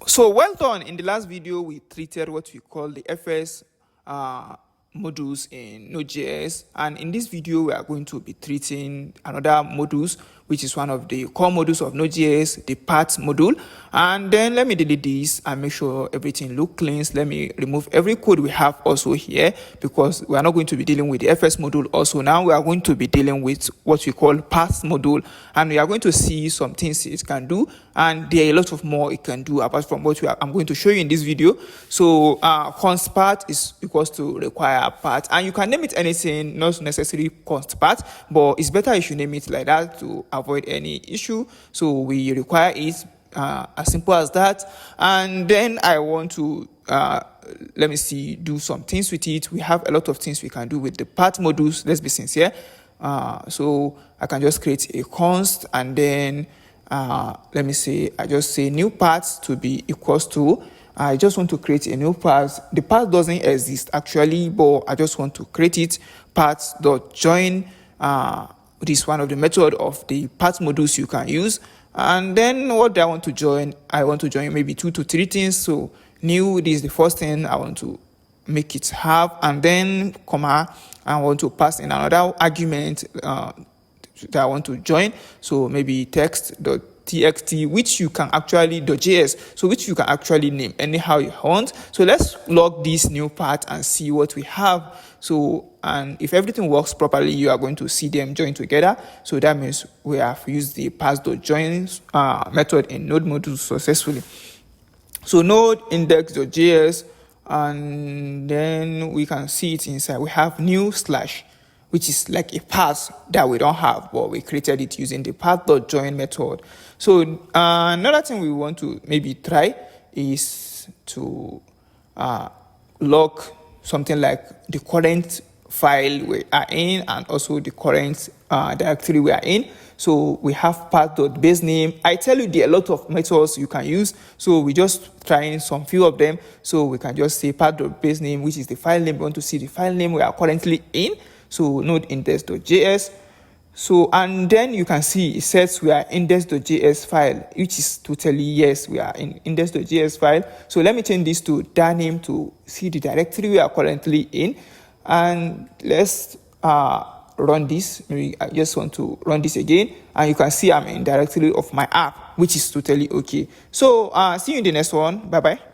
So well done. In the last video, we treated what we call the FS modules in Node.js, and in this video we are going to be treating another modules, which is one of the core modules of Node.js, the path module. And then let me delete this and make sure everything looks clean. Let me remove every code we have also here, because we are not going to be dealing with the FS module. Also now we are going to be dealing with what we call path module, and we are going to see some things it can do, and there are a lot of more it can do apart from what I'm going to show you in this video. So const path is equals to require path, and you can name it anything, not necessarily const path, but it's better if you name it like that to avoid any issue. So we require it as simple as that. And then I want to let me see, do some things with it. We have a lot of things we can do with the path modules. Let's be sincere. So I can just create a const, and then let me say, I just say new path to be equals to, I just want to create a new path. The path doesn't exist actually, but I just want to create it. Path.join, this is one of the method of the path modules you can use. And then what do I want to join? I want to join maybe 2 to 3 things. So new, this is the first thing I want to make it have, and then comma, I want to pass in another argument that I want to join. So maybe text.txt, which you can actually .js, so which you can actually name anyhow you want. So let's log this new part and see what we have. So, and if everything works properly, you are going to see them join together. So that means we have used the path.join method in Node module successfully. So node index.js, and then we can see it inside. We have new slash, which is like a path that we don't have, but we created it using the path.join method. So another thing we want to maybe try is to log something like the current file we are in, and also the current directory we are in. So we have path.basename. I tell you, there are a lot of methods you can use, so we just trying some few of them. So we can just say path.basename, which is the file name. We want to see the file name we are currently in. So node index.js. So, and then you can see it says we are index.js file, which is totally yes, we are in index.js file. So let me change this to that name to see the directory we are currently in. And let's run this. Maybe I just want to run this again, and you can see I'm in directory of my app, which is totally okay. So see you in the next one. Bye bye.